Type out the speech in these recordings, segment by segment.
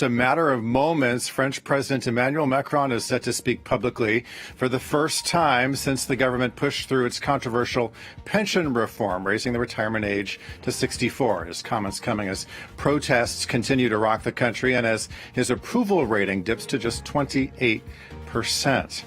A matter of moments, French President Emmanuel Macron is set to speak publicly for the first time since the government pushed through its controversial pension reform, raising the retirement age to 64. His comments coming as protests continue to rock the country and as his approval rating dips to just 28%.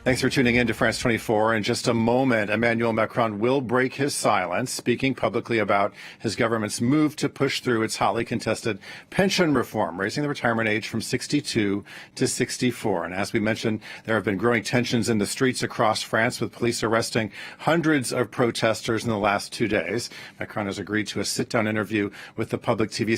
Thanks for tuning in to France 24. In just a moment, Emmanuel Macron will break his silence, speaking publicly about his government's move to push through its hotly contested pension reform, raising the retirement age from 62 to 64. And as we mentioned, there have been growing tensions in the streets across France, with police arresting hundreds of protesters in the last 2 days. Macron has agreed to a sit-down interview with the public TV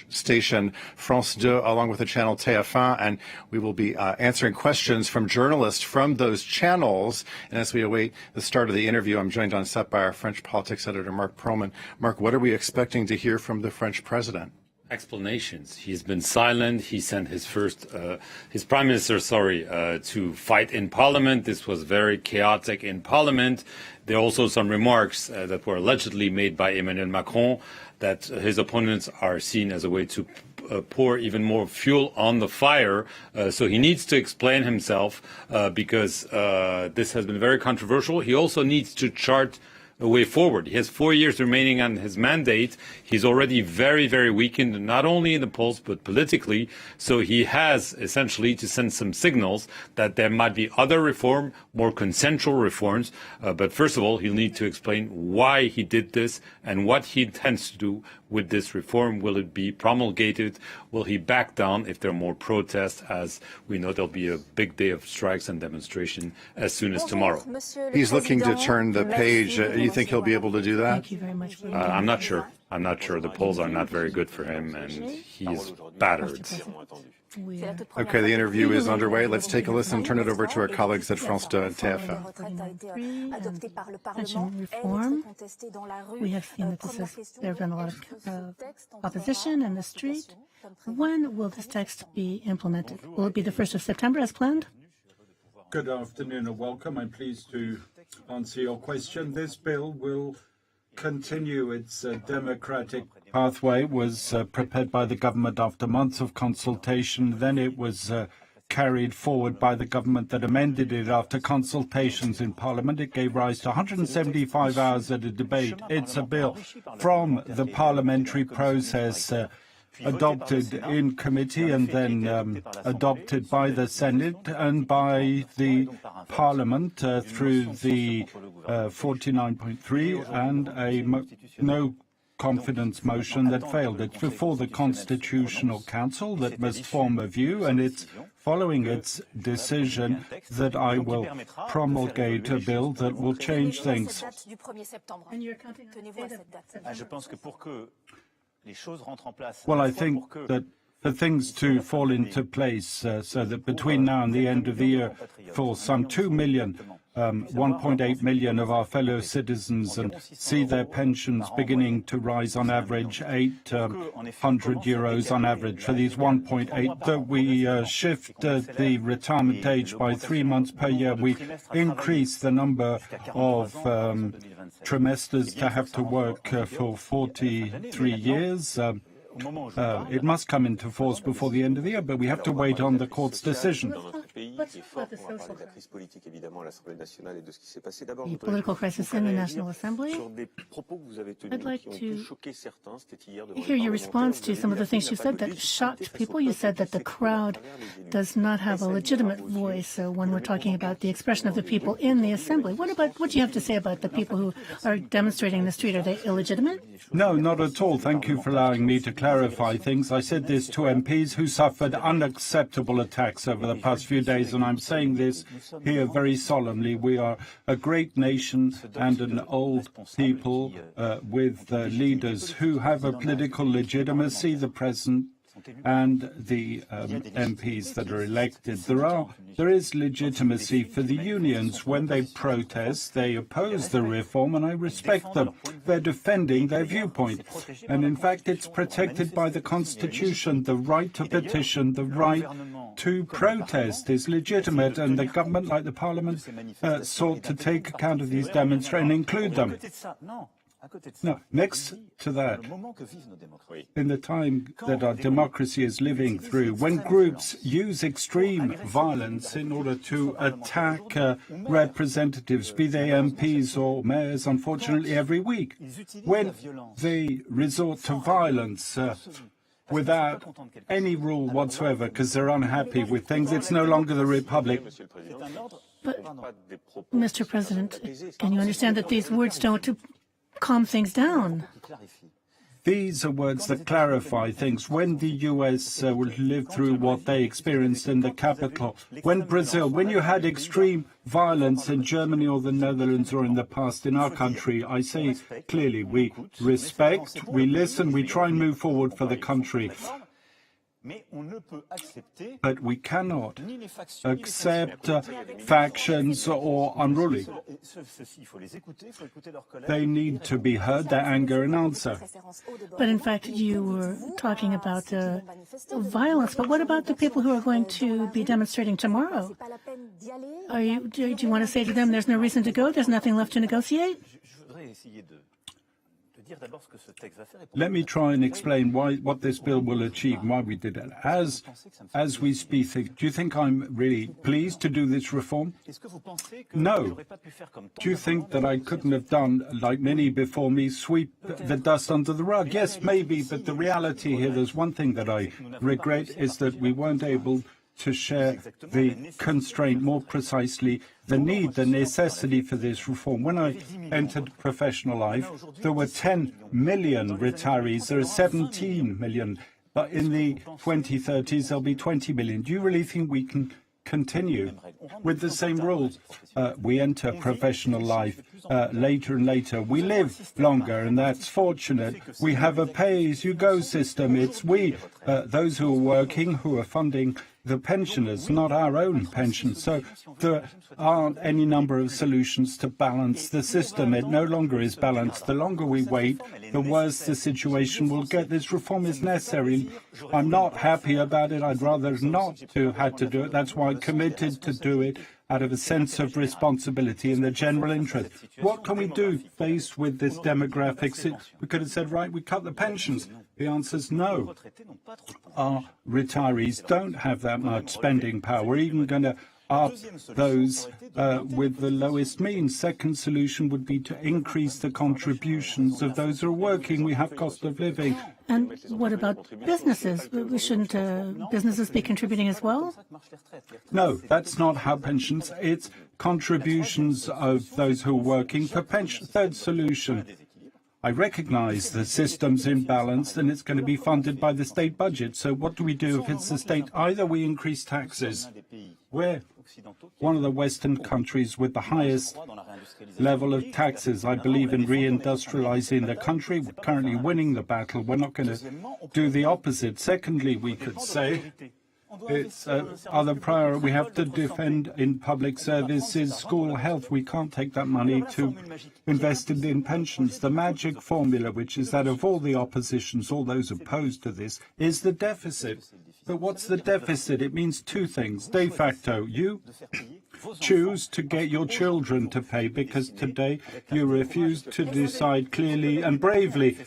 station France 2, along with the channel TF1, and we will be answering questions from journalists from those channels. And as we await the start of the interview, I'm joined on set by our French politics editor, Mark Perlman. Mark, what are we expecting to hear from the French president? Explanations. He's been silent. He sent his prime minister, to fight in parliament. This was very chaotic in parliament. There are also some remarks that were allegedly made by Emmanuel Macron that his opponents are seen as a way to pour even more fuel on the fire. So he needs to explain himself because this has been very controversial. He also needs to chart a way forward. He has 4 years remaining on his mandate. He's already very, very weakened, not only in the polls, but politically. So he has essentially to send some signals that there might be other reform, more consensual reforms. But first of all, he'll need to explain why he did this and what he intends to do with this reform. Will it be promulgated? Will he back down if there are more protests? As we know, there'll be a big day of strikes and demonstration as soon as tomorrow. He's looking to turn the page. You think he'll be able to do that? Thank you very much. I'm not sure. I'm not sure. The polls are not very good for him, and he's battered. Okay, the interview is underway. Let's take a listen and turn it over to our colleagues at France 2 and TF1. Pension reform. We have seen that there have been a lot of opposition in the street. When will this text be implemented? Will it be the 1st of September as planned? Good afternoon and welcome. I'm pleased to answer your question. This bill will continue its democratic pathway. Was prepared by the government after months of consultation. Then it was carried forward by the government that amended it after consultations in Parliament. It gave rise to 175 hours of a debate. It's a bill from the parliamentary process adopted in committee and then adopted by the Senate and by the Parliament through the 49.3 and a no confidence motion that failed. It's before the Constitutional Council that must form a view, and it's following its decision that I will promulgate a bill that will change things. And you're counting on Well, I think that for things to fall into place so that between now and the end of the year, for some 2 million, 1.8 million of our fellow citizens and see their pensions beginning to rise on average, 800 euros on average. For these 1.8, that we shift the retirement age by 3 months per year. We increase the number of trimesters to have to work for 43 years. It must come into force before the end of the year, but we have to wait on the court's decision. The political crisis in the National Assembly. I'd like to hear your response to some of the things you said that shocked people. You said that the crowd does not have a legitimate voice when we're talking about the expression of the people in the Assembly. What do you have to say about the people who are demonstrating in the street? Are they illegitimate? No, not at all. Thank you for allowing me to clarify things. I said this to MPs who suffered unacceptable attacks over the past few days, and I'm saying this here very solemnly. We are a great nation and an old people with leaders who have a political legitimacy, the President and the MPs that are elected. There is legitimacy for the unions. When they protest, they oppose the reform, and I respect them. They're defending their viewpoint. And in fact, it's protected by the Constitution. The right to petition, the right to protest is legitimate, and the government, like the Parliament, sought to take account of these demonstrations and include them. No, next to that, in the time that our democracy is living through, when groups use extreme violence in order to attack representatives, be they MPs or mayors, unfortunately every week, when they resort to violence without any rule whatsoever because they're unhappy with things, it's no longer the Republic. But, Mr. President, can you understand that these words don't calm things down? These are words that clarify things. When the US will live through what they experienced in the capital, when Brazil, when you had extreme violence in Germany or the Netherlands or in the past in our country, I say clearly, we respect, we listen, we try and move forward for the country. But we cannot accept factions or unruly. They need to be heard, their anger and answer. But in fact, you were talking about violence. But what about the people who are going to be demonstrating tomorrow? Do you want to say to them, there's no reason to go, there's nothing left to negotiate? Let me try and explain what this bill will achieve and why we did it. As we speak, do you think I'm really pleased to do this reform? No. Do you think that I couldn't have done, like many before me, sweep the dust under the rug? Yes, maybe, but the reality here, there's one thing that I regret, is that we weren't able to share the constraint, more precisely, the need, the necessity for this reform. When I entered professional life, there were 10 million retirees. There are 17 million. But in the 2030s, there'll be 20 million. Do you really think we can continue with the same rules? We enter professional life later and later. We live longer, and that's fortunate. We have a pay-as-you-go system. It's we, those who are working, who are funding the pensioners, not our own pensions. So there aren't any number of solutions to balance the system. It no longer is balanced. The longer we wait, the worse the situation will get. This reform is necessary. I'm not happy about it. I'd rather not to had to do it. That's why I committed to do it out of a sense of responsibility in the general interest. What can we do faced with this demographic? We could have said, right, we cut the pensions. The answer is no. Our retirees don't have that much spending power. We're even going to up those with the lowest means. Second solution would be to increase the contributions of those who are working. We have cost of living. And what about businesses? Shouldn't businesses be contributing as well? No, that's not how pensions. It's contributions of those who are working for pension. Third solution. I recognize the system's imbalanced and it's going to be funded by the state budget. So what do we do if it's the state? Either we increase taxes. We're one of the Western countries with the highest level of taxes. I believe in reindustrializing the country. We're currently winning the battle. We're not going to do the opposite. Secondly, we could say it's other priority. We have to defend in public services, school, health. We can't take that money to invest in pensions. The magic formula, which is that of all the oppositions, all those opposed to this, is the deficit. But what's the deficit? It means two things. De facto, you choose to get your children to pay because today you refuse to decide clearly and bravely.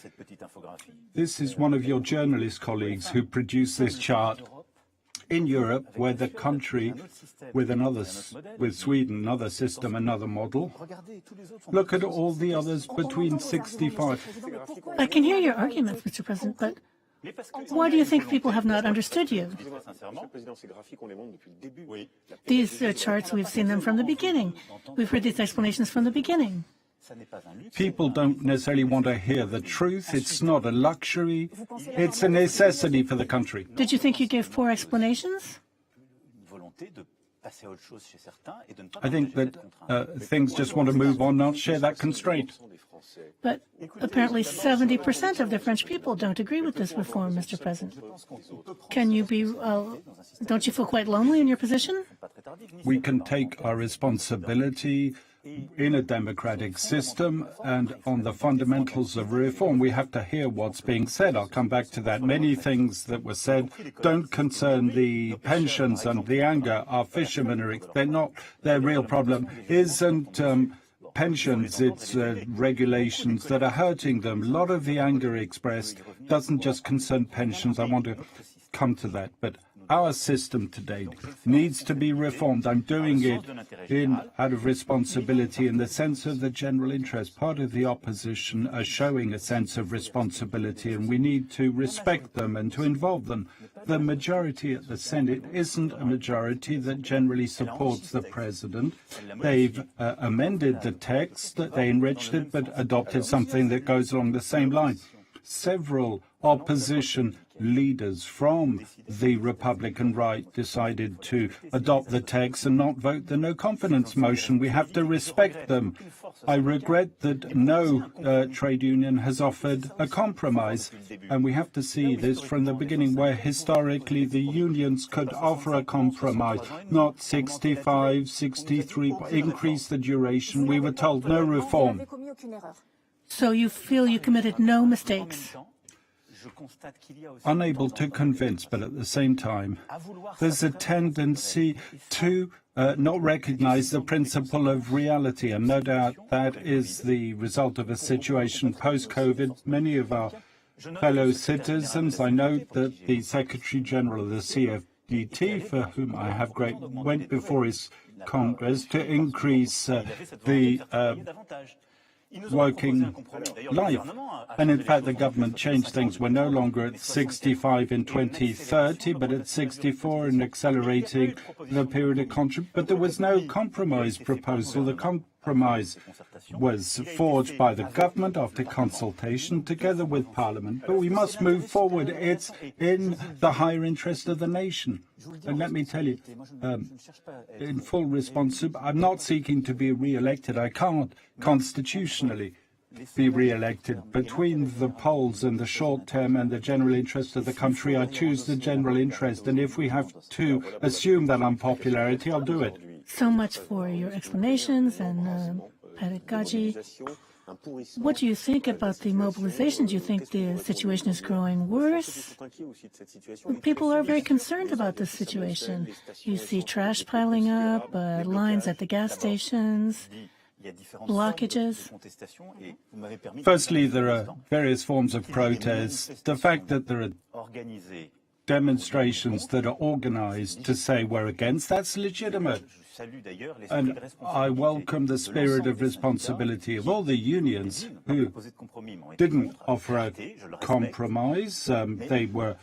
This is one of your journalist colleagues who produced this chart. In Europe, where the country with Sweden, another system, another model, look at all the others between 65. I can hear your arguments, Mr. President, but why do you think people have not understood you? These charts, we've seen them from the beginning. We've heard these explanations from the beginning. People don't necessarily want to hear the truth. It's not a luxury. It's a necessity for the country. Did you think you gave poor explanations? I think that things just want to move on, not share that constraint. But apparently 70% of the French people don't agree with this reform, Mr. President. Can you be, don't you feel quite lonely in your position? We can take our responsibility in a democratic system and on the fundamentals of reform. We have to hear what's being said. I'll come back to that. Many things that were said don't concern the pensions and the anger. Our fishermen are, they're not, their real problem isn't pensions, it's regulations that are hurting them. A lot of the anger expressed doesn't just concern pensions. I want to come to that. But our system today needs to be reformed. I'm doing it out of responsibility in the sense of the general interest. Part of the opposition are showing a sense of responsibility, and we need to respect them and to involve them. The majority at the Senate isn't a majority that generally supports the president. They've amended the text, they enriched it, but adopted something that goes along the same line. Several opposition leaders from the Republican right decided to adopt the text and not vote the no confidence motion. We have to respect them. I regret that no trade union has offered a compromise, and we have to see this from the beginning, where historically the unions could offer a compromise, not 65, 63, increase the duration. We were told no reform. So you feel you committed no mistakes? Unable to convince, but at the same time, there's a tendency to not recognize the principle of reality, and no doubt that is the result of a situation post-COVID. Many of our fellow citizens, I note that the Secretary General of the CFDT, for whom I have great, went before his Congress to increase the working life. And in fact, the government changed things. We're no longer at 65 in 2030, but at 64 and accelerating the period of contract. But there was no compromise proposal. The compromise was forged by the government after consultation together with Parliament. But we must move forward. It's in the higher interest of the nation. And let me tell you, in full response, I'm not seeking to be re-elected. I can't constitutionally be re-elected. Between the polls and the short term and the general interest of the country, I choose the general interest. And if we have to assume that unpopularity, I'll do it. So much for your explanations and pedagogy. What do you think about the mobilization? Do you think the situation is growing worse? People are very concerned about this situation. You see trash piling up, lines at the gas stations, blockages. Firstly, there are various forms of protest. The fact that there are demonstrations that are organized to say we're against, that's legitimate. And I welcome the spirit of responsibility of all the unions who didn't offer a compromise. They were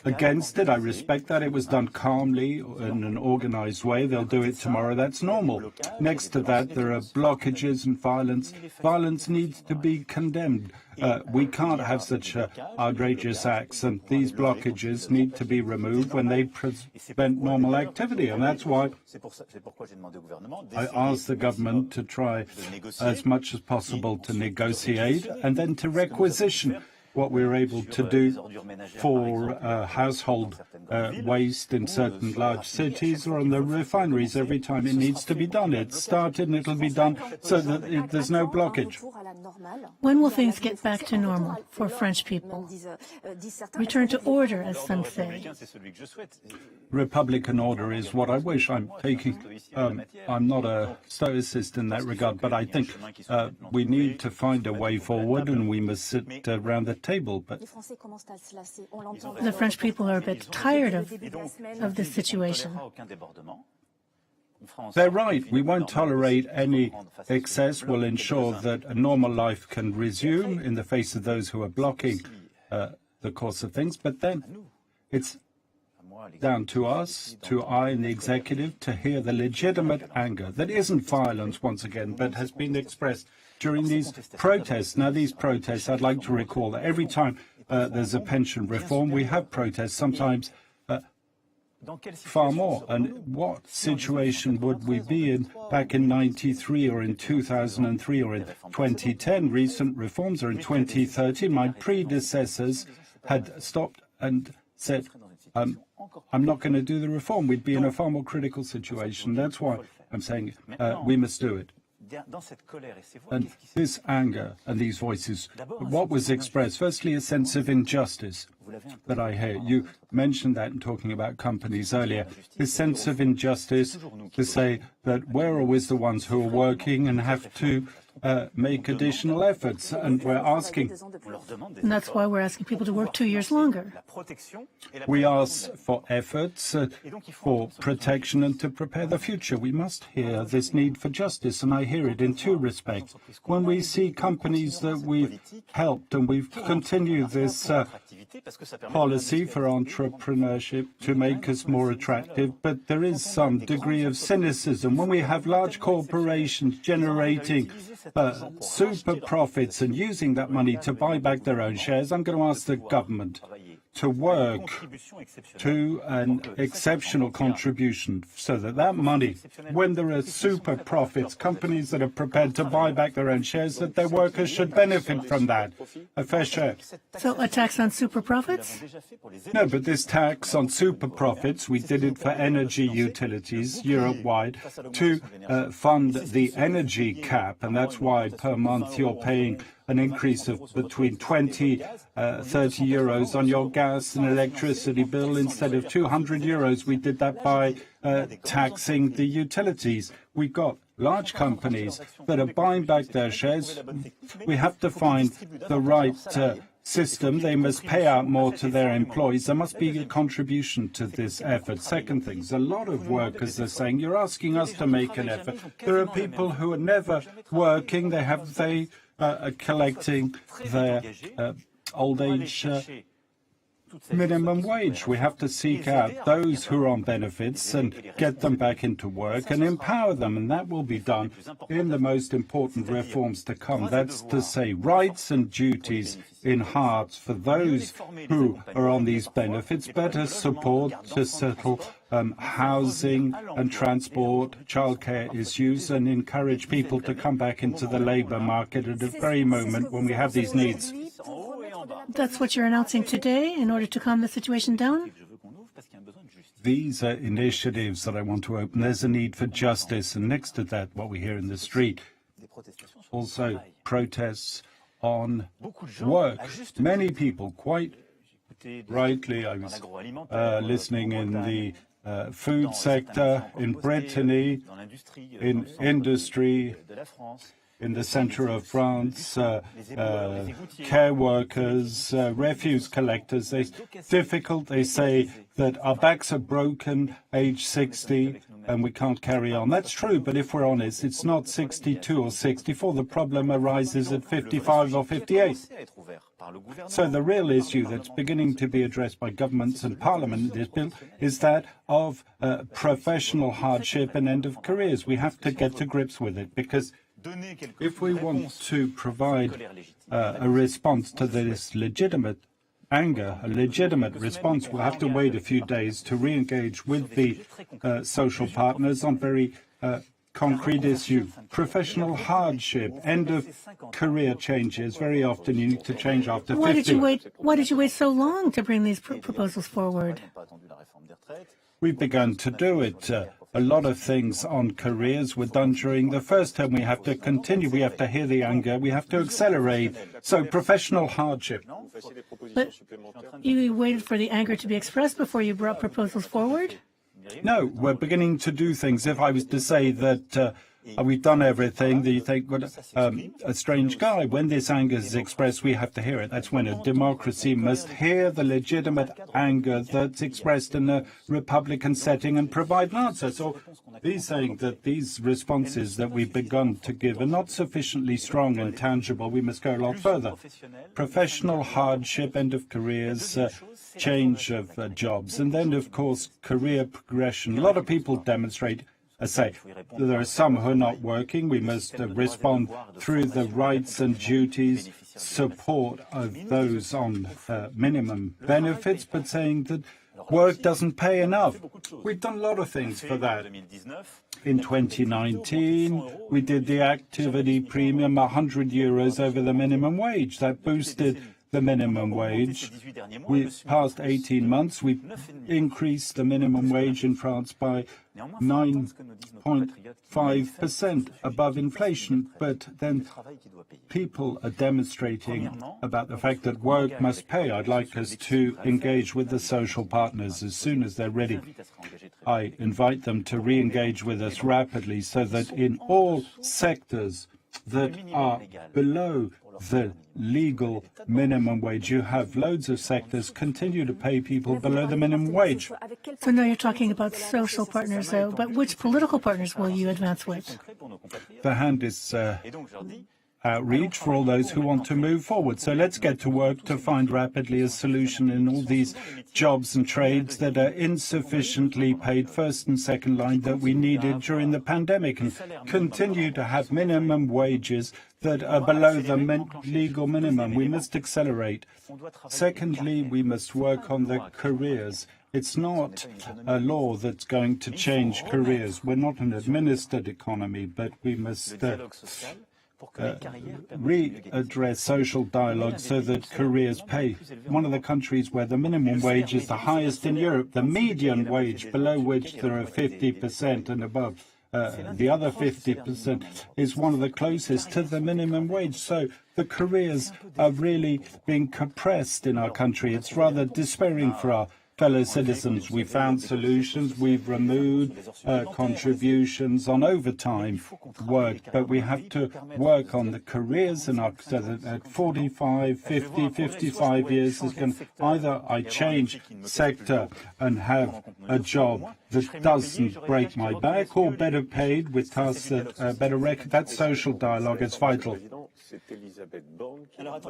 against it. I respect that. It was done calmly in an organized way. They'll do it tomorrow. That's normal. Next to that, there are blockages and violence. Violence needs to be condemned. We can't have such outrageous acts, and these blockages need to be removed when they prevent normal activity. And that's why I asked the government to try as much as possible to negotiate and then to requisition what we were able to do for household waste in certain large cities or in the refineries every time it needs to be done. It's started and it'll be done so that there's no blockage. When will things get back to normal for French people? Return to order, as some say. Republican order is what I wish. I'm not a stoicist in that regard, but I think we need to find a way forward, and we must sit around the table. But the French people are a bit tired of this situation. They're right. We won't tolerate any excess. We'll ensure that a normal life can resume in the face of those who are blocking the course of things. But then it's down to us, to I and the executive, to hear the legitimate anger that isn't violence, once again, but has been expressed during these protests. Now, these protests, I'd like to recall that every time there's a pension reform, we have protests, sometimes far more. And what situation would we be in back in 93 or in 2003 or in 2010? Recent reforms are in 2030. My predecessors had stopped and said, I'm not going to do the reform. We'd be in a far more critical situation. That's why I'm saying we must do it. And this anger and these voices, what was expressed? Firstly, a sense of injustice. that I hear. You mentioned that in talking about companies earlier. This sense of injustice to say that we're always the ones who are working and have to make additional efforts, and we're asking. And that's why we're asking people to work 2 years longer. We ask for efforts for protection and to prepare the future. We must hear this need for justice, and I hear it in two respects. When we see companies that we've helped, and we've continued this policy for entrepreneurship to make us more attractive, but there is some degree of cynicism. When we have large corporations generating super profits and using that money to buy back their own shares, I'm going to ask the government to work to an exceptional contribution so that that money, when there are super profits, companies that are prepared to buy back their own shares, that their workers should benefit from that. A fair share. So a tax on super profits? No, but this tax on super profits, we did it for energy utilities Europe-wide to fund the energy cap, and that's why per month you're paying an increase of between 20, 30 euros on your gas and electricity bill instead of 200 euros. We did that by taxing the utilities. We've got large companies that are buying back their shares. We have to find the right system. They must pay out more to their employees. There must be a contribution to this effort. Second thing, a lot of workers are saying, you're asking us to make an effort. There are people who are never working. They are collecting their old age minimum wage. We have to seek out those who are on benefits and get them back into work and empower them, and that will be done in the most important reforms to come. That's to say, rights and duties enhanced for those who are on these benefits, better support to settle housing and transport, childcare issues, and encourage people to come back into the labour market at the very moment when we have these needs. That's what you're announcing today in order to calm the situation down? These are initiatives that I want to open. There's a need for justice, and next to that, what we hear in the street, also protests on work. Many people, quite rightly, I was listening in the food sector, in Brittany, in industry, in the center of France, care workers, refuse collectors. It's difficult. They say that our backs are broken, age 60, and we can't carry on. That's true, but if we're honest, it's not 62 or 64. The problem arises at 55 or 58. So the real issue that's beginning to be addressed by governments and parliament in this bill is that of professional hardship and end of careers. We have to get to grips with it, because if we want to provide a response to this legitimate anger, a legitimate response, we'll have to wait a few days to re-engage with the social partners on very concrete issue. Professional hardship, end of career changes. Very often you need to change after 50. Why did you wait so long to bring these proposals forward? We've begun to do it. A lot of things on careers were done during the first term. We have to continue. We have to hear the anger. We have to accelerate. So professional hardship. But you waited for the anger to be expressed before you brought proposals forward? No, we're beginning to do things. If I was to say that we've done everything, that you think, what a strange guy. When this anger is expressed, we have to hear it. That's when a democracy must hear the legitimate anger that's expressed in a Republican setting and provide an answer. So he's saying that these responses that we've begun to give are not sufficiently strong and tangible. We must go a lot further. Professional hardship, end of careers, change of jobs, and then, of course, career progression. A lot of people demonstrate. I say there are some who are not working. We must respond through the rights and duties, support of those on minimum benefits, but saying that work doesn't pay enough. We've done a lot of things for that. In 2019, we did the activity premium, 100 euros over the minimum wage. That boosted the minimum wage. We past 18 months, we increased the minimum wage in France by 9.5% above inflation. But then people are demonstrating about the fact that work must pay. I'd like us to engage with the social partners as soon as they're ready. I invite them to re-engage with us rapidly so that in all sectors that are below the legal minimum wage, you have loads of sectors continue to pay people below the minimum wage. So now you're talking about social partners, but which political partners will you advance with? The hand is outreach for all those who want to move forward. So let's get to work to find rapidly a solution in all these jobs and trades that are insufficiently paid, first and second line, that we needed during the pandemic, and continue to have minimum wages that are below the legal minimum. We must accelerate. Secondly, we must work on the careers. It's not a law that's going to change careers. We're not an administered economy, but we must readdress social dialogue so that careers pay. One of the countries where the minimum wage is the highest in Europe, the median wage, below which there are 50% and above. The other 50% is one of the closest to the minimum wage. So the careers are really being compressed in our country. It's rather despairing for our fellow citizens. We found solutions. We've removed contributions on overtime work, but we have to work on the careers in our, so that at 45, 50, 55 years is going to, either I change sector and have a job that doesn't break my back, or better paid with tasks that are better recognized. That social dialogue is vital.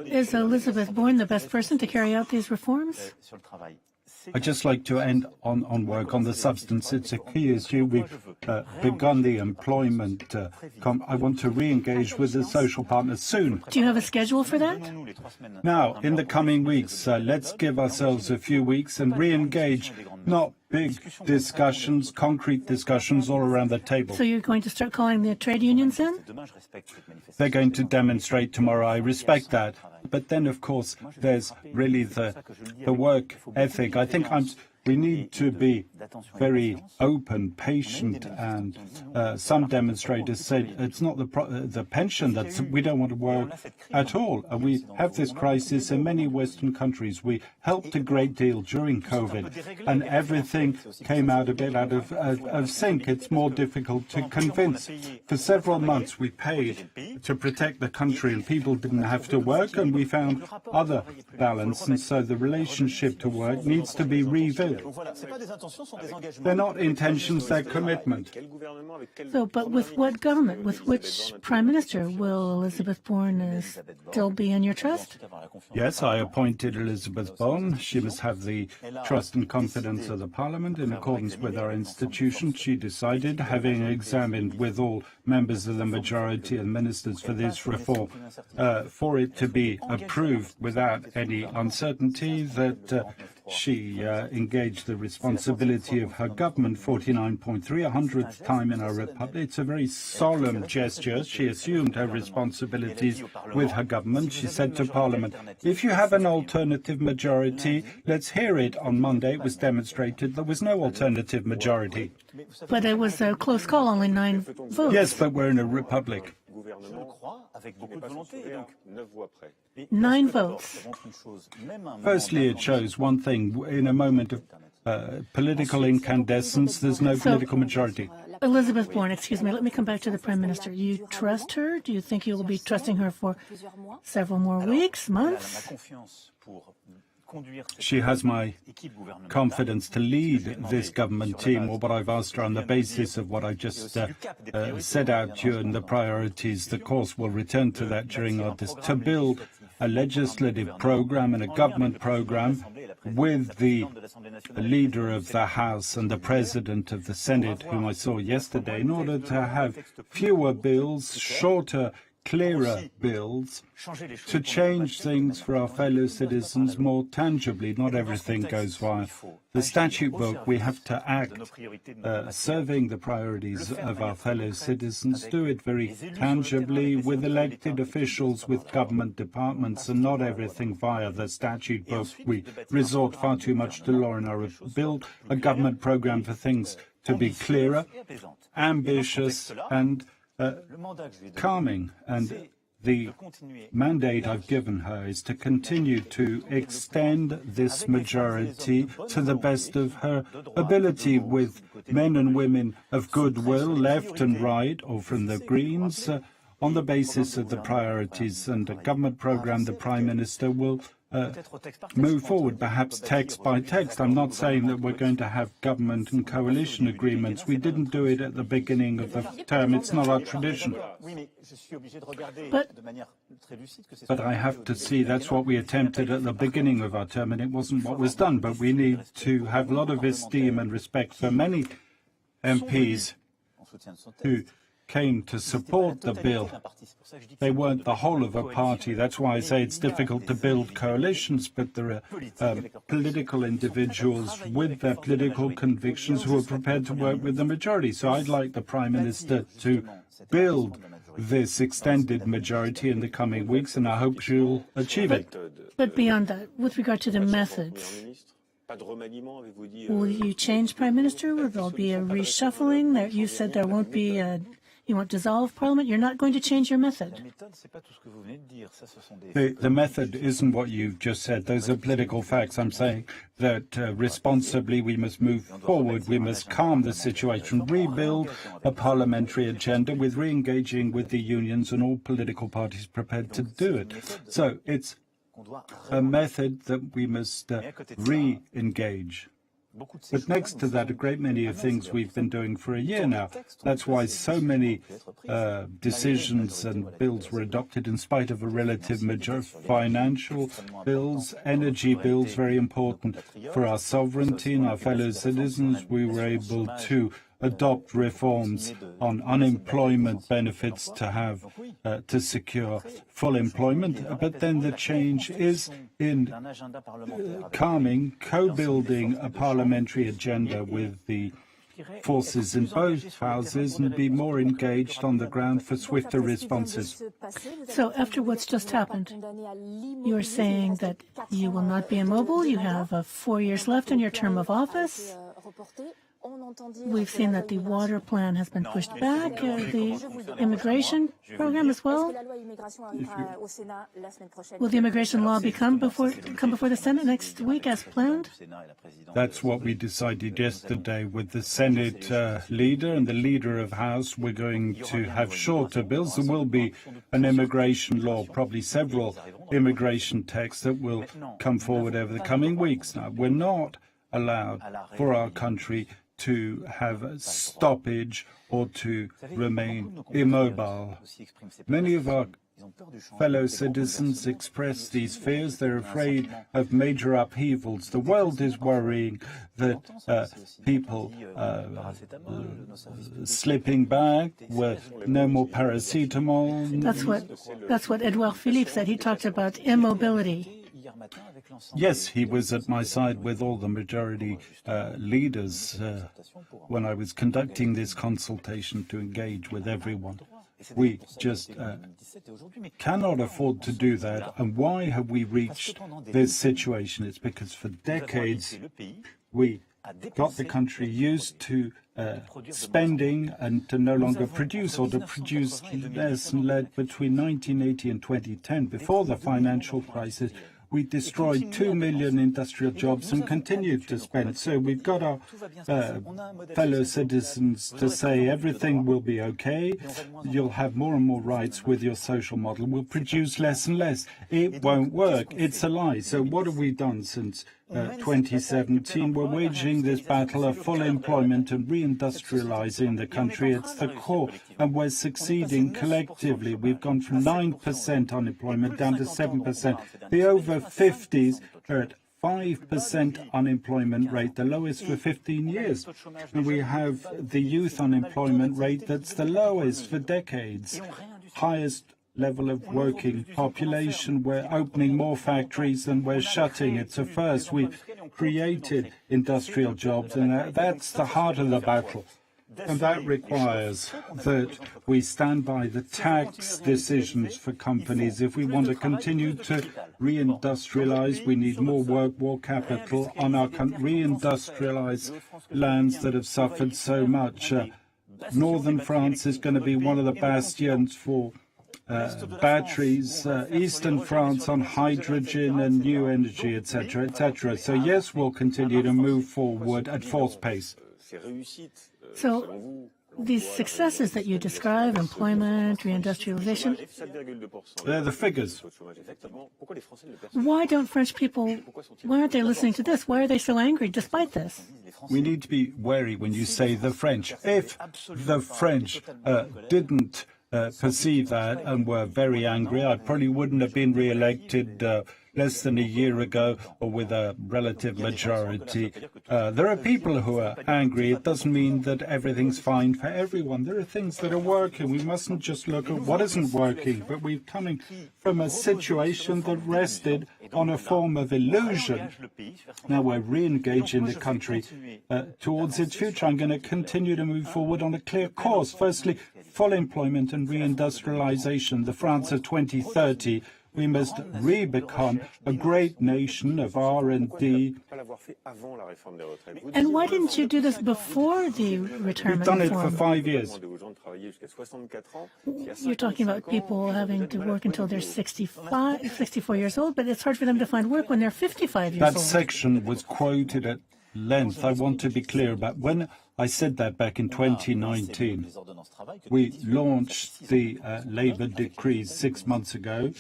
Is Elizabeth Borne the best person to carry out these reforms? I'd just like to end on work on the substance. It's a key issue. We've begun the employment. I want to re-engage with the social partners soon. Do you have a schedule for that? Now, in the coming weeks, let's give ourselves a few weeks and re-engage, not big discussions, concrete discussions all around the table. So you're going to start calling the trade unions in? They're going to demonstrate tomorrow. I respect that. But then, of course, there's really the work ethic. I think we need to be very open, patient, and some demonstrators said it's not the pension that we don't want to work at all. And we have this crisis in many Western countries. We helped a great deal during COVID, and everything came out a bit out of sync. It's more difficult to convince. For several months, we paid to protect the country, and people didn't have to work, and we found other balance. And so the relationship to work needs to be reviewed. They're not intentions, they're commitment. So, but with what government, with which prime minister will Elizabeth Borne still be in your trust? Yes, I appointed Elizabeth Borne. She must have the trust and confidence of the Parliament. In accordance with our institution, she decided, having examined with all members of the majority and ministers for this reform, for it to be approved without any uncertainty, that she engaged the responsibility of her government 49.3, 100th time in our republic. It's a very solemn gesture. She assumed her responsibilities with her government. She said to Parliament, if you have an alternative majority, let's hear it. On Monday, it was demonstrated there was no alternative majority. But it was a close call, only 9 votes. Yes, but we're in a republic. 9 votes. Firstly, it shows one thing. In a moment of political incandescence, there's no political majority. Elizabeth Borne, excuse me, let me come back to the Prime Minister. You trust her? Do you think you will be trusting her for several more weeks, months? She has my confidence to lead this government team, or what I've asked her on the basis of what I just set out during the priorities. The course will return to that during our to build a legislative program and a government program with the leader of the House and the President of the Senate, whom I saw yesterday, in order to have fewer bills, shorter clearer bills to change things for our fellow citizens more tangibly. Not everything goes via the statute book. We have to act serving the priorities of our fellow citizens, do it very tangibly with elected officials, with government departments, and not everything via the statute book. We resort far too much to law and order. Build a government program for things to be clearer, ambitious, and calming. And the mandate I've given her is to continue to extend this majority to the best of her ability, with men and women of goodwill, left and right, or from the Greens, on the basis of the priorities and a government program. The Prime Minister will move forward, perhaps text by text. I'm not saying that we're going to have government and coalition agreements. We didn't do it at the beginning of the term. It's not our tradition. But I have to see that's what we attempted at the beginning of our term, and it wasn't what was done. But we need to have a lot of esteem and respect for many MPs who came to support the bill. They weren't the whole of a party. That's why I say it's difficult to build coalitions, but there are political individuals with their political convictions who are prepared to work with the majority. So I'd like the Prime Minister to build this extended majority in the coming weeks, and I hope she'll achieve it. But beyond that, with regard to the methods, will you change Prime Minister? Will there be a reshuffling? You said there won't be you won't dissolve Parliament? You're not going to change your method? The method isn't what you just said. Those are political facts. I'm saying that responsibly we must move forward. We must calm the situation, rebuild a parliamentary agenda with re-engaging with the unions and all political parties prepared to do it. So it's a method that we must re-engage. But next to that, a great many of things we've been doing for a year now. That's why so many decisions and bills were adopted in spite of a relative majority. Financial bills, energy bills, very important for our sovereignty and our fellow citizens. We were able to adopt reforms on unemployment benefits to have to secure full employment. But then the change is in calming, co-building a parliamentary agenda with the forces in both houses and be more engaged on the ground for swifter responses. So after what's just happened, you are saying that you will not be immobile. You have 4 years left in your term of office. We've seen that the water plan has been pushed back, the immigration program as well. Will the immigration law come before the Senate next week as planned? That's what we decided yesterday with the Senate leader and the leader of House. We're going to have shorter bills. There will be an immigration law, probably several immigration texts that will come forward over the coming weeks. Now, we're not allowed for our country to have a stoppage or to remain immobile. Many of our fellow citizens express these fears. They're afraid of major upheavals. The world is worrying that people slipping back with no more paracetamol. That's what Edouard Philippe said. He talked about immobility. Yes, he was at my side with all the majority leaders when I was conducting this consultation to engage with everyone. We just cannot afford to do that. And why have we reached this situation? It's because for decades we got the country used to spending and to no longer produce, or to produce less, and led between 1980 and 2010, before the financial crisis. We destroyed 2 million industrial jobs and continued to spend. So we've got our fellow citizens to say everything will be okay. You'll have more and more rights with your social model. We'll produce less and less. It won't work. It's a lie. So what have we done since 2017? We're waging this battle of full employment and reindustrializing the country. It's the core, and we're succeeding collectively. We've gone from 9% unemployment down to 7%. The over 50s are at 5% unemployment rate, the lowest for 15 years. And we have the youth unemployment rate that's the lowest for decades, highest level of working population. We're opening more factories than we're shutting. It's a first. We've created industrial jobs, and that's the heart of the battle. And that requires that we stand by the tax decisions for companies. If we want to continue to reindustrialize, we need more work, more capital on our reindustrialized lands that have suffered so much. Northern France is going to be one of the bastions for batteries, Eastern France on hydrogen and new energy, etc., etc. So yes, we'll continue to move forward at force pace. So these successes that you describe, employment, reindustrialization, they're the figures. Why don't French people, why aren't they listening to this? Why are they so angry despite this? We need to be wary when you say the French. If the French didn't perceive that and were very angry, I probably wouldn't have been re-elected less than a year ago, or with a relative majority. There are people who are angry. It doesn't mean that everything's fine for everyone. There are things that are working. We mustn't just look at what isn't working, but we're coming from a situation that rested on a form of illusion. Now we're re-engaging the country towards its future. I'm going to continue to move forward on a clear course. Firstly, full employment and reindustrialization, the France of 2030. We must re-become a great nation of R&D. And why didn't you do this before the retirement reform? We've done it for 5 years. You're talking about people having to work until they're 64 years old, but it's hard for them to find work when they're 55 years old. That section was quoted at length. I want to be clear about when I said that back in 2019. We launched the Labour decrees 6 months ago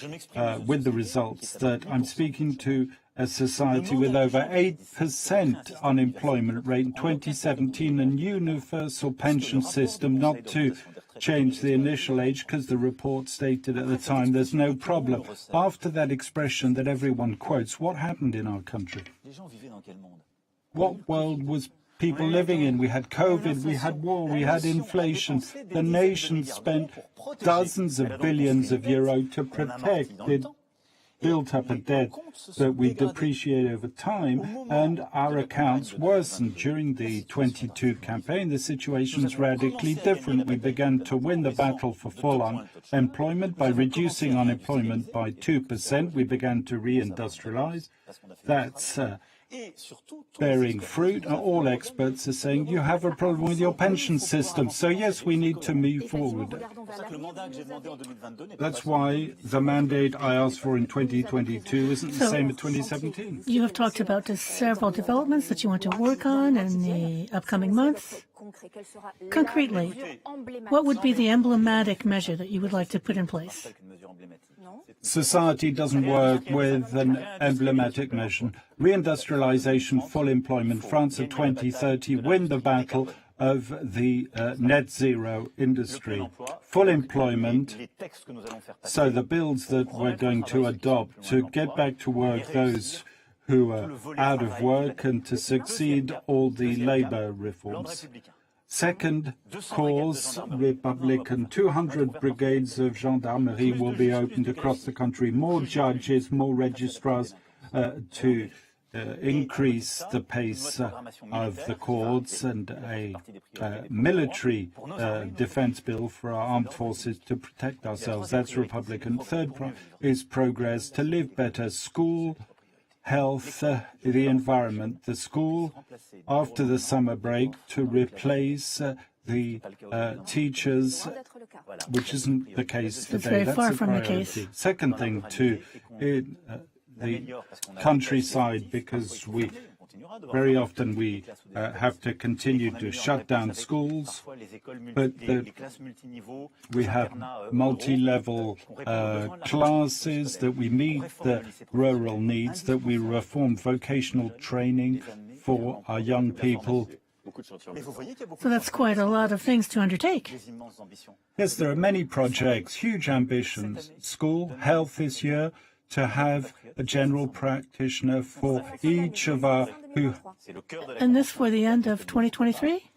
with the results that I'm speaking to a society with over 8% unemployment rate in 2017, a universal pension system, not to change the initial age because the report stated at the time there's no problem. After that expression that everyone quotes, what happened in our country? What world was people living in? We had COVID, we had war, we had inflation. The nation spent dozens of billions of euros to protect it, built up a debt that we depreciate over time, and our accounts worsened. During the 22 campaign, the situation's radically different. We began to win the battle for full unemployment by reducing unemployment by 2%. We began to reindustrialize. That's bearing fruit. All experts are saying you have a problem with your pension system. So yes, we need to move forward. That's why the mandate I asked for in 2022 isn't the same as 2017. You have talked about several developments that you want to work on in the upcoming months. Concretely, what would be the emblematic measure that you would like to put in place? Society doesn't work with an emblematic measure. Reindustrialization, full employment, France of 2030, win the battle of the net zero industry. Full employment, so the bills that we're going to adopt to get back to work those who are out of work and to succeed all the labor reforms. Second cause, Republican, 200 brigades of gendarmerie will be opened across the country, more judges, more registrars to increase the pace of the courts, and a military defense bill for our armed forces to protect ourselves. That's Republican. Third is progress, to live better, school, health, the environment, the school after the summer break to replace the teachers, which isn't the case today. It's very That's far a from priority. the case. Second thing, the countryside, because we very often have to continue to shut down schools, but we have multi-level classes, that we meet the rural needs, that we reform vocational training for our young people. So that's quite a lot of things to undertake. Yes, there are many projects, huge ambitions. School, health this year, to have a general practitioner for each of our And this for the end of 2023?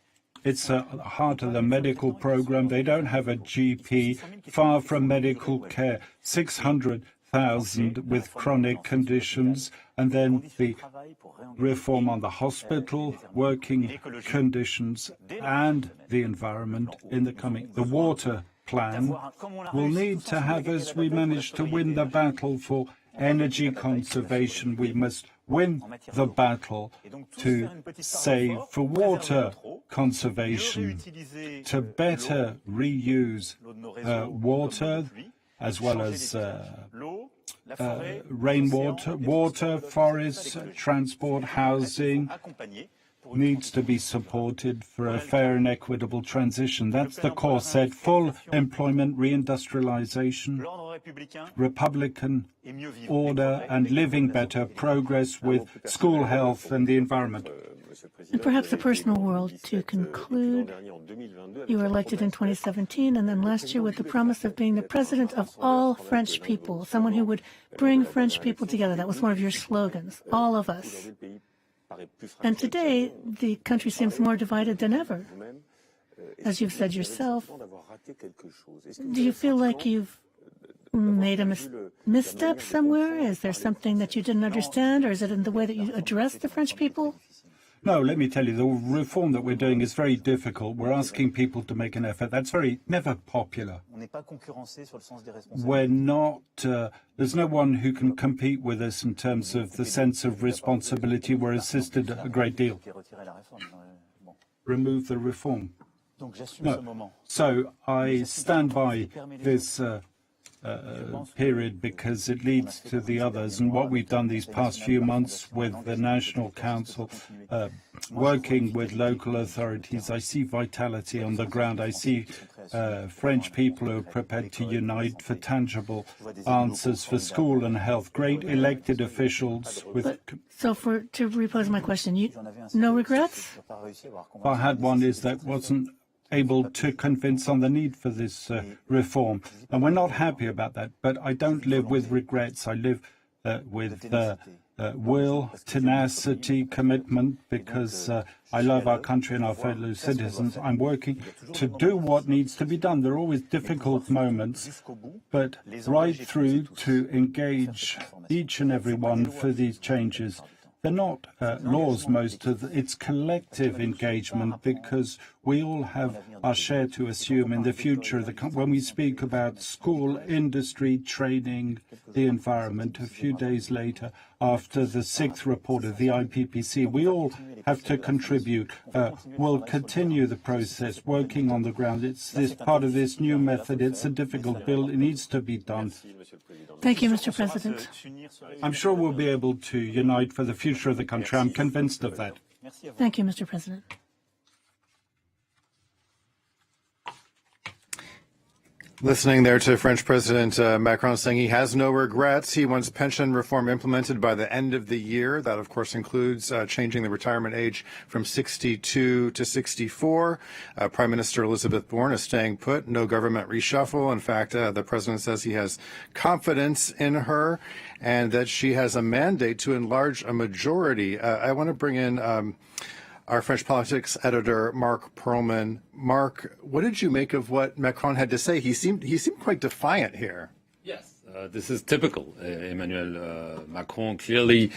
It's the heart of the medical program. They don't have a GP, far from medical care. 600,000 with chronic conditions, and then the reform on the hospital, working conditions, and the environment in the coming. The water plan will need to have, as we manage to win the battle for energy conservation, we must win the battle to save for water conservation, to better reuse water as well as rainwater, water, forests, transport, housing needs to be supported for a fair and equitable transition. That's the course set. Full employment, reindustrialization, Republican order, and living better, progress with school health and the environment. And perhaps the personal world to conclude. You were elected in 2017 and then last year with the promise of being the president of all French people, someone who would bring French people together. That was one of your slogans, all of us. And today, the country seems more divided than ever. As you've said yourself, do you feel like you've made a misstep somewhere? Is there something that you didn't understand, or is it in the way that you address the French people? No, let me tell you, the reform that we're doing is very difficult. We're asking people to make an effort. That's never popular. We're not, there's no one who can compete with us in terms of the sense of responsibility. We're assisted a great deal. Remove the reform. No. So I stand by this period because it leads to the others. And what we've done these past few months with the National Council, working with local authorities, I see vitality on the ground. I see French people who are prepared to unite for tangible answers for school and health. Great elected officials with... To repose my question, no regrets? If I had one, is that wasn't able to convince on the need for this reform. And we're not happy about that, but I don't live with regrets. I live with will, tenacity, commitment, because I love our country and our fellow citizens. I'm working to do what needs to be done. There are always difficult moments, but right through to engage each and every one for these changes. They're not laws, most of it's collective engagement, because we all have our share to assume in the future. When we speak about school, industry, training, the environment, a few days later, after the 6th report of the IPPC, we all have to contribute. We'll continue the process, working on the ground. It's this part of this new method. It's a difficult bill. It needs to be done. Thank you, Mr. President. I'm sure we'll be able to unite for the future of the country. I'm convinced of that. Thank you, Mr. President. Listening there to French President Macron saying he has no regrets. He wants pension reform implemented by the end of the year. That, of course, includes changing the retirement age from 62 to 64. Prime Minister Elizabeth Borne is staying put. No government reshuffle. In fact, the president says he has confidence in her and that she has a mandate to enlarge a majority. I want to bring in our French politics editor, Mark Perlman. Mark, what did you make of what Macron had to say? He seemed quite defiant here. Yes, this is typical. Emmanuel Macron, clearly,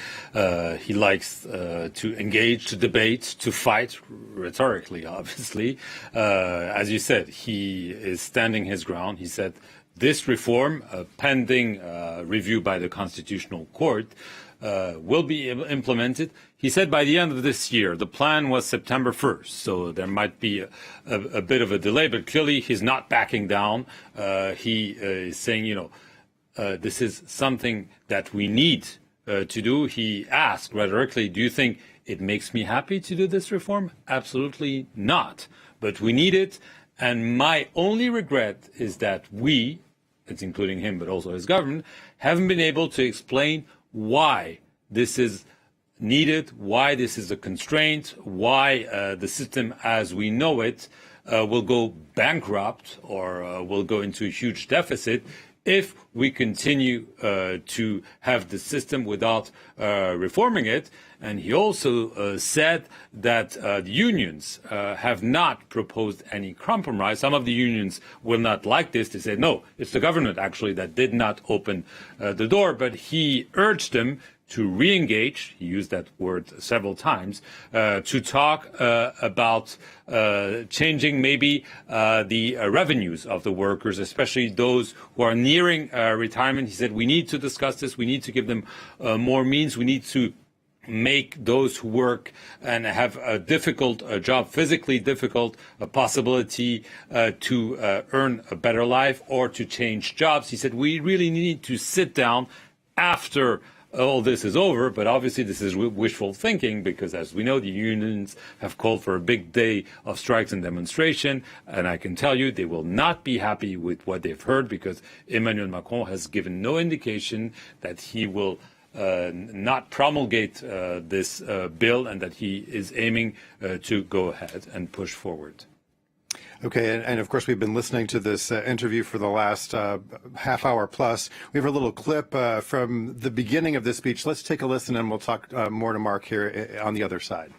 he likes to engage, to debate, to fight, rhetorically, obviously. As you said, he is standing his ground. He said this reform, pending review by the Constitutional Court, will be implemented. He said by the end of this year. The plan was September 1st, so there might be a bit of a delay, but clearly he's not backing down. He is saying, this is something that we need to do. He asked rhetorically, do you think it makes me happy to do this reform? Absolutely not. But we need it. And my only regret is that we, it's including him, but also his government, haven't been able to explain why this is needed, why this is a constraint, why the system as we know it will go bankrupt or will go into a huge deficit if we continue to have the system without reforming it. And he also said that the unions have not proposed any compromise. Some of the unions will not like this. They said, no, it's the government actually that did not open the door. But he urged them to re-engage, he used that word several times, to talk about changing maybe the revenues of the workers, especially those who are nearing retirement. He said, we need to discuss this. We need to give them more means. We need to make those who work and have a difficult job, physically difficult, a possibility to earn a better life or to change jobs. He said, we really need to sit down after all this is over, but obviously this is wishful thinking because, as we know, the unions have called for a big day of strikes and demonstration, and I can tell you they will not be happy with what they've heard because Emmanuel Macron has given no indication that he will not promulgate this bill and that he is aiming to go ahead and push forward. Okay, and of course we've been listening to this interview for the last half hour plus. We have a little clip from the beginning of this speech. Let's take a listen and we'll talk more to Mark here on the other side.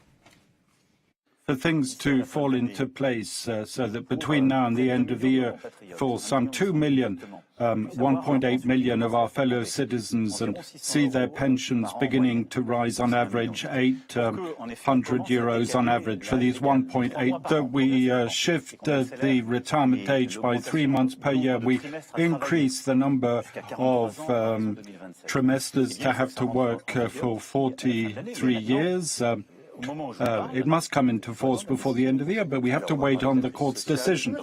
For things to fall into place so that between now and the end of the year, for some 2 million, 1.8 million of our fellow citizens and see their pensions beginning to rise on average 800 euros on average. For these 1.8, that we shift the retirement age by 3 months per year. We increase the number of trimesters to have to work for 43 years. It must come into force before the end of the year, but we have to wait on the court's decision.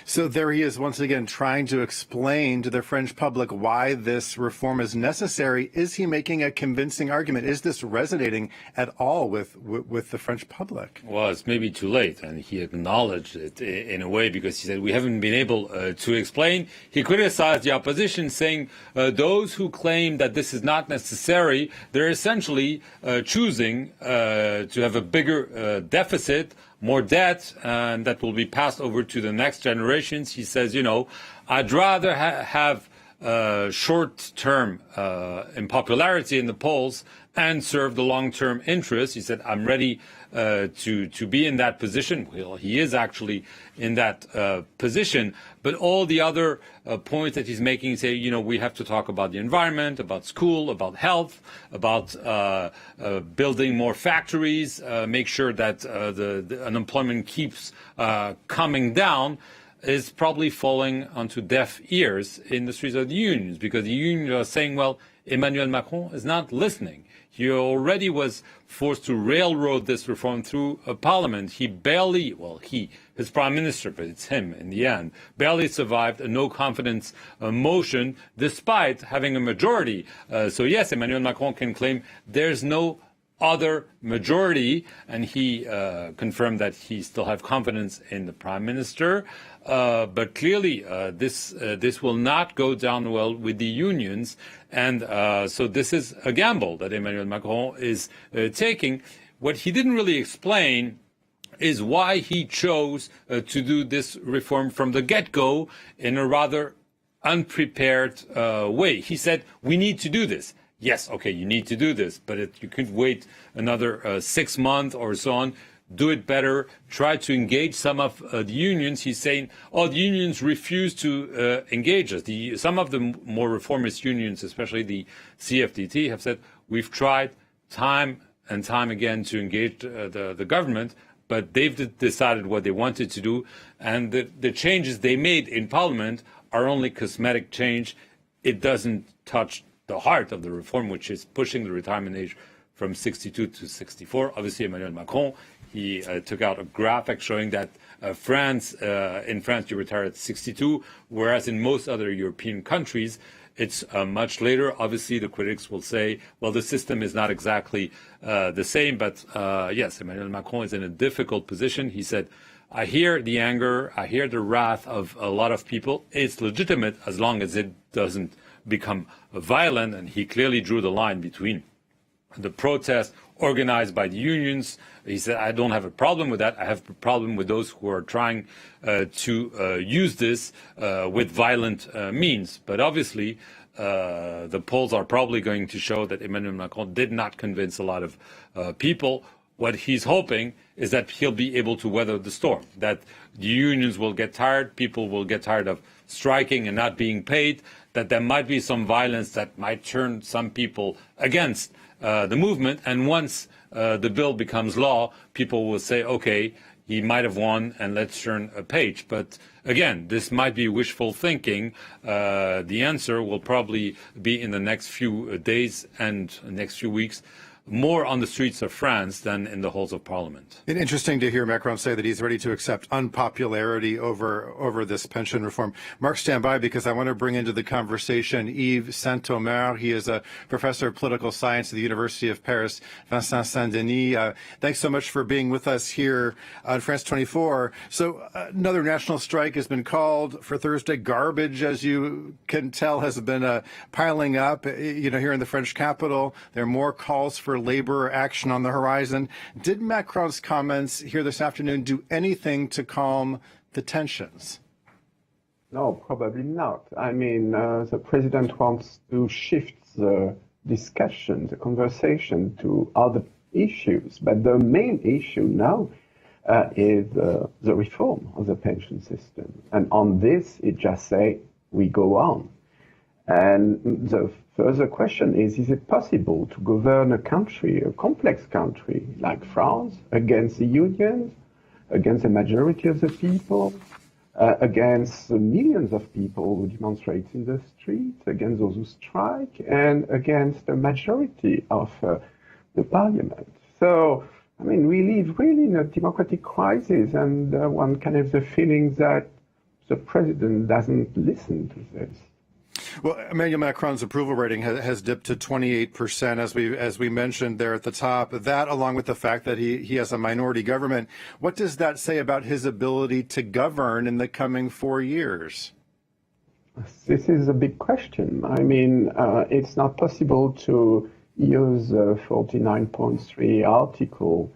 So there he is once again trying to explain to the French public why this reform is necessary. Is he making a convincing argument? Is this resonating at all with the French public? Well, it's maybe too late, and he acknowledged it in a way because he said we haven't been able to explain. He criticized the opposition, saying those who claim that this is not necessary, they're essentially choosing to have a bigger deficit, more debt, and that will be passed over to the next generations. He says, you know, I'd rather have short-term unpopularity in the polls and serve the long-term interests. He said, I'm ready to be in that position. Well, he is actually in that position. But all the other points that he's making say, you know, we have to talk about the environment, about school, about health, about building more factories, make sure that the unemployment keeps coming down, is probably falling onto deaf ears in the streets of the unions, because the unions are saying, well, Emmanuel Macron is not listening. He already was forced to railroad this reform through a parliament. He barely, well, his prime minister, but it's him in the end, barely survived a no-confidence motion despite having a majority. So yes, Emmanuel Macron can claim there's no other majority, and he confirmed that he still has confidence in the prime minister. But clearly, this will not go down well with the unions, and so this is a gamble that Emmanuel Macron is taking. What he didn't really explain is why he chose to do this reform from the get-go in a rather unprepared way. He said, we need to do this. Yes, okay, you need to do this, but you could wait another 6 months or so on. Do it better. Try to engage some of the unions. He's saying, oh, the unions refuse to engage us. Some of the more reformist unions, especially the CFDT, have said, we've tried time and time again to engage the government, but they've decided what they wanted to do, and the changes they made in Parliament are only cosmetic change. It doesn't touch the heart of the reform, which is pushing the retirement age from 62 to 64. Obviously, Emmanuel Macron, he took out a graphic showing that in France, you retire at 62, whereas in most other European countries, it's much later. Obviously, the critics will say, well, the system is not exactly the same. But yes, Emmanuel Macron is in a difficult position. He said, I hear the anger, I hear the wrath of a lot of people. It's legitimate as long as it doesn't become violent. And he clearly drew the line between the protest organized by the unions. He said, I don't have a problem with that. I have a problem with those who are trying to use this with violent means. But obviously, the polls are probably going to show that Emmanuel Macron did not convince a lot of people. What he's hoping is that he'll be able to weather the storm, that the unions will get tired, people will get tired of striking and not being paid, that there might be some violence that might turn some people against the movement. And once the bill becomes law, people will say, okay, he might have won and let's turn a page. But again, this might be wishful thinking. The answer will probably be in the next few days and next few weeks, more on the streets of France than in the halls of parliament. It's interesting to hear Macron say that he's ready to accept unpopularity over this pension reform. Mark, stand by, because I want to bring into the conversation Yves Saint-Omer. He is a professor of political science at the University of Paris, Vincent Saint-Denis. Thanks so much for being with us here on France 24. So another national strike has been called for Thursday. Garbage, as you can tell, has been piling up. Here in the French capital, there are more calls for labor action on the horizon. Did Macron's comments here this afternoon do anything to calm the tensions? No, probably not. I mean, the president wants to shift the discussion, the conversation to other issues. But the main issue now is the reform of the pension system. And on this, it just say, we go on. And the further question is it possible to govern a country, a complex country like France, against the unions, against the majority of the people, against the millions of people who demonstrate in the streets, against those who strike, and against the majority of the parliament? So, I mean, we live really in a democratic crisis, and one can have the feeling that the president doesn't listen to this. Well, Emmanuel Macron's approval rating has dipped to 28%, as we mentioned there at the top. That, along with the fact that he has a minority government, what does that say about his ability to govern in the coming 4 years? This is a big question. I mean, it's not possible to use 49.3 article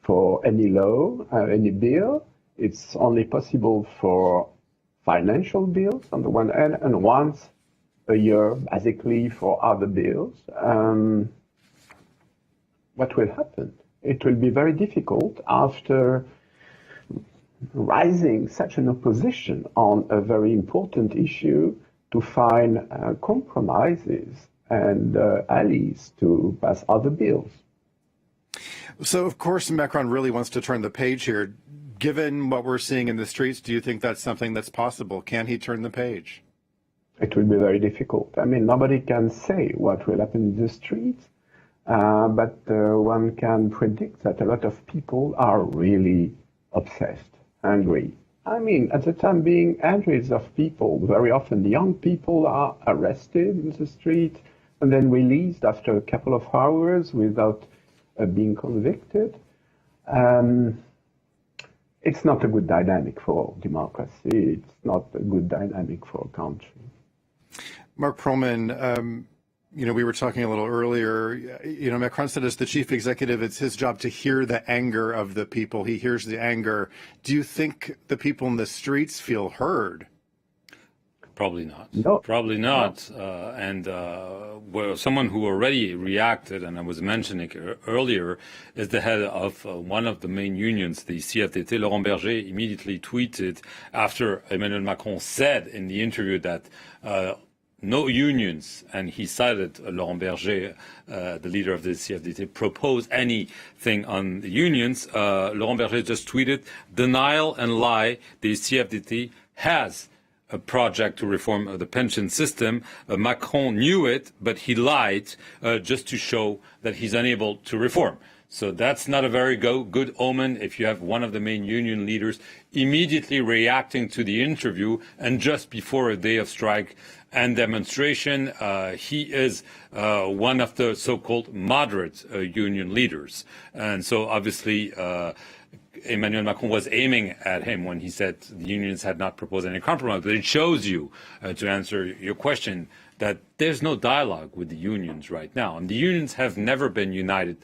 for any law, any bill. It's only possible for financial bills on the one hand, and once a year, basically, for other bills. What will happen? It will be very difficult after rising such an opposition on a very important issue to find compromises and allies to pass other bills. So, of course, Macron really wants to turn the page here. Given what we're seeing in the streets, do you think that's something that's possible? Can he turn the page? It will be very difficult. I mean, nobody can say what will happen in the streets, but one can predict that a lot of people are really obsessed, angry. I mean, at the time being, hundreds of people, very often young people, are arrested in the street and then released after a couple of hours without being convicted. It's not a good dynamic for democracy. It's not a good dynamic for a country. Mark Perlman, we were talking a little earlier, Macron said as the chief executive, it's his job to hear the anger of the people. He hears the anger. Do you think the people in the streets feel heard? Probably not. No. Probably not. Well, someone who already reacted, and I was mentioning earlier, is the head of one of the main unions, the CFDT. Laurent Berger immediately tweeted after Emmanuel Macron said in the interview that no unions, and he cited Laurent Berger, the leader of the CFDT, propose anything on the unions. Laurent Berger just tweeted, denial and lie, the CFDT has a project to reform the pension system. Macron knew it, but he lied just to show that he's unable to reform. So that's not a very good omen if you have one of the main union leaders immediately reacting to the interview and just before a day of strike and demonstration. He is one of the so-called moderate union leaders. And so obviously Emmanuel Macron was aiming at him when he said the unions had not proposed any compromise. But it shows you, to answer your question, that there's no dialogue with the unions right now. And the unions have never been united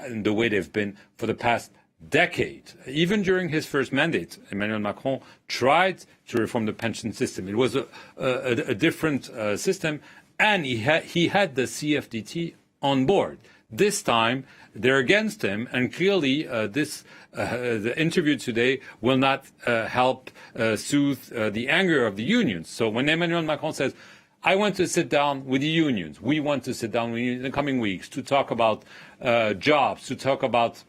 in the way they've been for the past decade. Even during his first mandate, Emmanuel Macron tried to reform the pension system. It was a different system, and he had the CFDT on board. This time, they're against him, and clearly the interview today will not help soothe the anger of the unions. So when Emmanuel Macron says, I want to sit down with the unions, we want to sit down with you in the coming weeks to talk about jobs, to talk about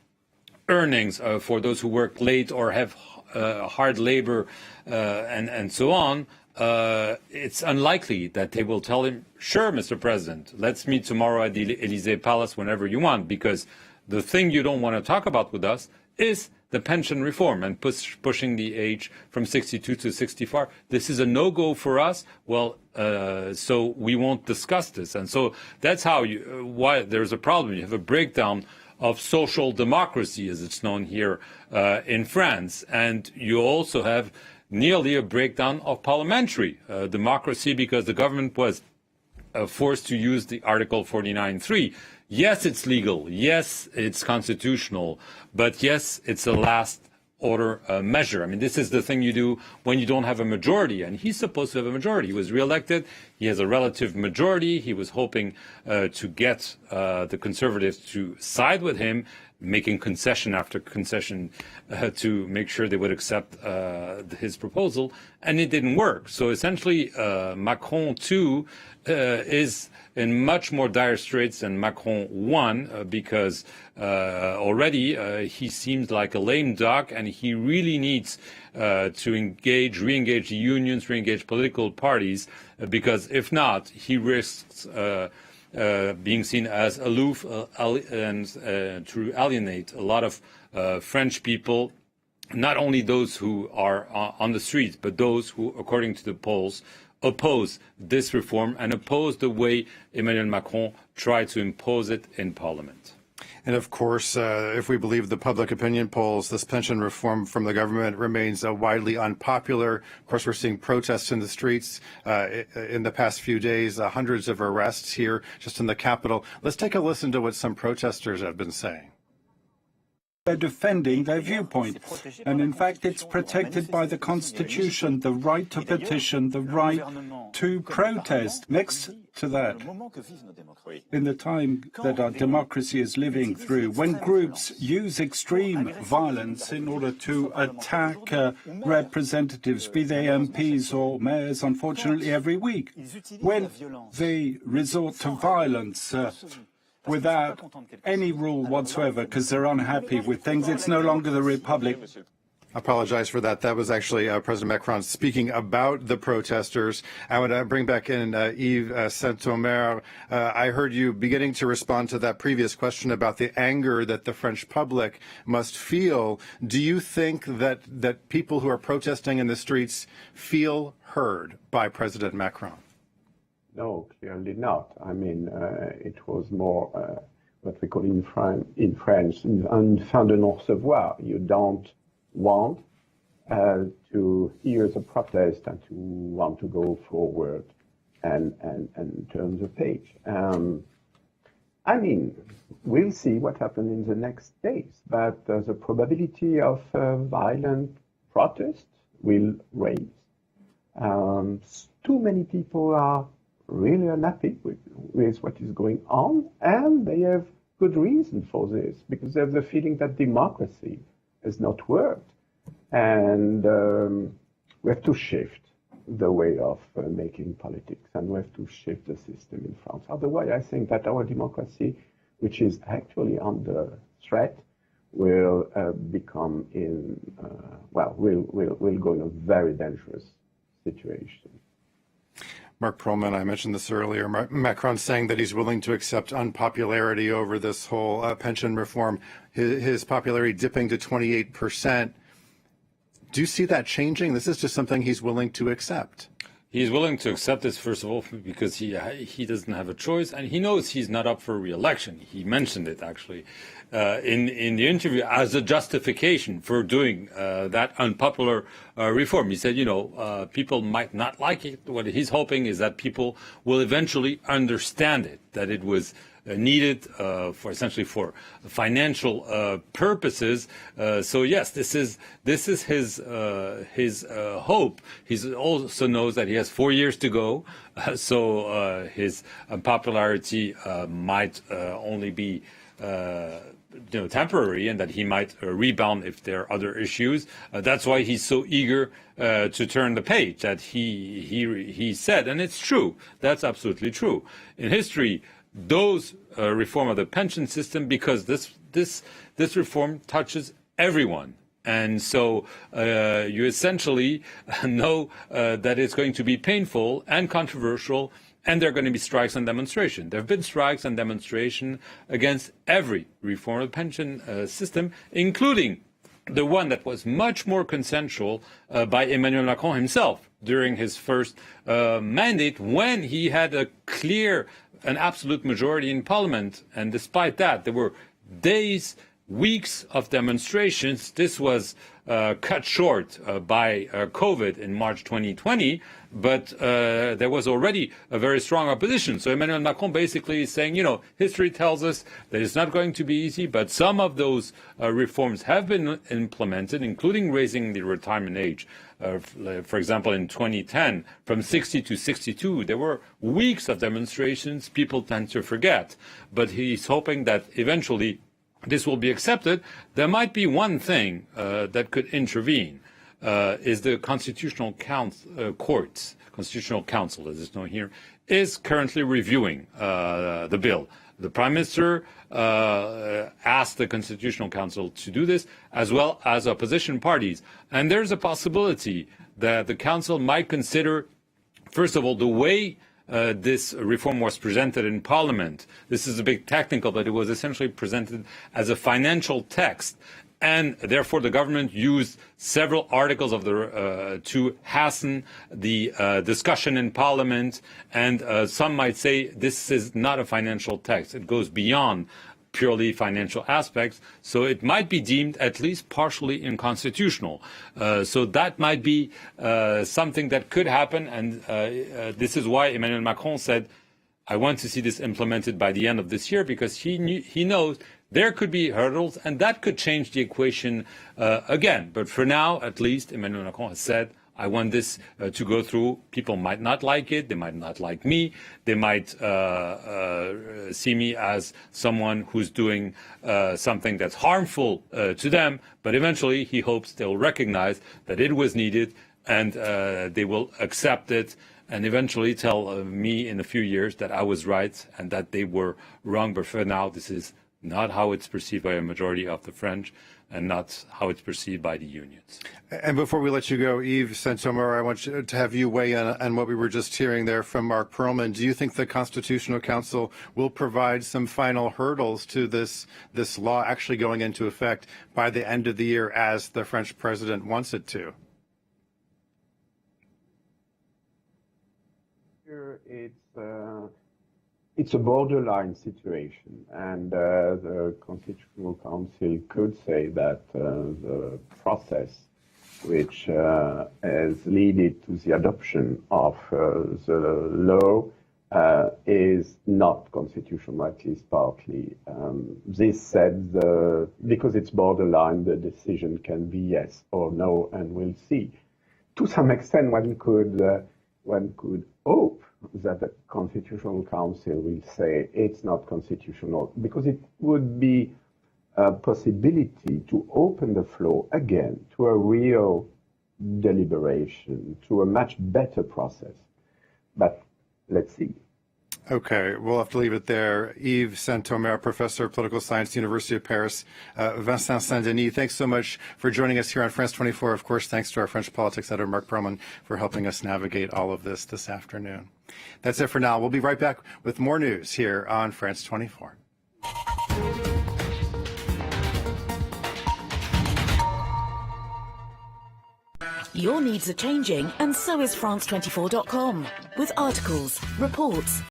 earnings for those who work late or have hard labor and so on, it's unlikely that they will tell him, sure, Mr. President, let's meet tomorrow at the Élysée Palace whenever you want, because the thing you don't want to talk about with us is the pension reform and pushing the age from 62 to 64. This is a no-go for us. Well, so we won't discuss this. And so that's how why there's a problem. You have a breakdown of social democracy, as it's known here in France. And you also have nearly a breakdown of parliamentary democracy, because the government was forced to use the Article 49.3. Yes, it's legal. Yes, it's constitutional. But yes, it's a last order measure. I mean, this is the thing you do when you don't have a majority. And he's supposed to have a majority. He was reelected. He has a relative majority. He was hoping to get the Conservatives to side with him, making concession after concession to make sure they would accept his proposal. And it didn't work. So essentially, Macron, too, is in much more dire straits than Macron 1, because already he seems like a lame duck, and he really needs to re-engage the unions, re-engage political parties, because if not, he risks being seen as aloof and to alienate a lot of French people, not only those who are on the streets, but those who, according to the polls, oppose this reform and oppose the way Emmanuel Macron tried to impose it in Parliament. And of course, if we believe the public opinion polls, this pension reform from the government remains widely unpopular. Of course, we're seeing protests in the streets in the past few days, hundreds of arrests here just in the capital. Let's take a listen to what some protesters have been saying. They're defending their viewpoint. And in fact, it's protected by the Constitution, the right to petition, the right to protest. Next to that, in the time that our democracy is living through, when groups use extreme violence in order to attack representatives, be they MPs or mayors, unfortunately every week, when they resort to violence without any rule whatsoever because they're unhappy with things, it's no longer the Republic. I apologize for that. That was actually President Macron speaking about the protesters. I want to bring back in Yves Saint-Omer. I heard you beginning to respond to that previous question about the anger that the French public must feel. Do you think that people who are protesting in the streets feel heard by President Macron? No, clearly not. I mean, it was more what we call in French, un fin de non-recevoir. You don't want to hear the protest and to want to go forward and turn the page. I mean, we'll see what happens in the next days, but the probability of violent protest will raise. Too many people are really unhappy with what is going on, and they have good reason for this, because they have the feeling that democracy has not worked. And we have to shift the way of making politics, and we have to shift the system in France. Otherwise, I think that our democracy, which is actually under threat, will become will go in a very dangerous situation. Mark Perlman, I mentioned this earlier. Macron saying that he's willing to accept unpopularity over this whole pension reform, his popularity dipping to 28%. Do you see that changing? This is just something he's willing to accept. He's willing to accept this, first of all, because he doesn't have a choice, and he knows he's not up for re-election. He mentioned it, actually, in the interview as a justification for doing that unpopular reform. He said, people might not like it. What he's hoping is that people will eventually understand it, that it was needed for financial purposes. So yes, this is his hope. He also knows that he has 4 years to go, so his popularity might only be temporary, and that he might rebound if there are other issues. That's why he's so eager to turn the page. That he said, and it's true. That's absolutely true. In history, those reform of the pension system, because this reform touches everyone. And so you essentially know that it's going to be painful and controversial, and there are going to be strikes and demonstration. There have been strikes and demonstration against every reform of the pension system, including the one that was much more consensual by Emmanuel Macron himself during his first mandate, when he had an absolute majority in Parliament. And despite that, there were days, weeks of demonstrations. This was cut short by COVID in March 2020, but there was already a very strong opposition. So Emmanuel Macron basically is saying, history tells us that it's not going to be easy, but some of those reforms have been implemented, including raising the retirement age. For example, in 2010, from 60 to 62, there were weeks of demonstrations. People tend to forget, but he's hoping that eventually this will be accepted. There might be one thing that could intervene, is the Constitutional Council, as it's known here, is currently reviewing the bill. The Prime Minister asked the Constitutional Council to do this, as well as opposition parties. And there's a possibility that the Council might consider, first of all, the way this reform was presented in Parliament. This is a bit technical, but it was essentially presented as a financial text. And therefore, the government used several articles of to hasten the discussion in Parliament. And some might say this is not a financial text. It goes beyond purely financial aspects. So it might be deemed at least partially unconstitutional. So that might be something that could happen. And this is why Emmanuel Macron said, I want to see this implemented by the end of this year, because he knows there could be hurdles, and that could change the equation again. But for now, at least, Emmanuel Macron has said, I want this to go through. People might not like it. They might not like me. They might see me as someone who's doing something that's harmful to them. But eventually, he hopes they'll recognize that it was needed, and they will accept it, and eventually tell me in a few years that I was right and that they were wrong. But for now, this is not how it's perceived by a majority of the French, and not how it's perceived by the unions. And before we let you go, Yves Saint-Omer, I want to have you weigh in on what we were just hearing there from Mark Perlman. Do you think the Constitutional Council will provide some final hurdles to this law actually going into effect by the end of the year, as the French president wants it to? It's a borderline situation, and the Constitutional Council could say that the process which has led to the adoption of the law is not constitutional, at least partly. This said, because it's borderline, the decision can be yes or no, and we'll see. To some extent, one could hope that the Constitutional Council will say it's not constitutional, because it would be a possibility to open the floor again to a real deliberation, to a much better process. But let's see. Okay, we'll have to leave it there. Yves Saint-Omer, Professor of Political Science, University of Paris. Vincent Saint-Denis, thanks so much for joining us here on France 24. Of course, thanks to our French politics editor, Marc Perlman, for helping us navigate all of this afternoon. That's it for now. We'll be right back with more news here on France 24. Your needs are changing, and so is France24.com. With articles, reports,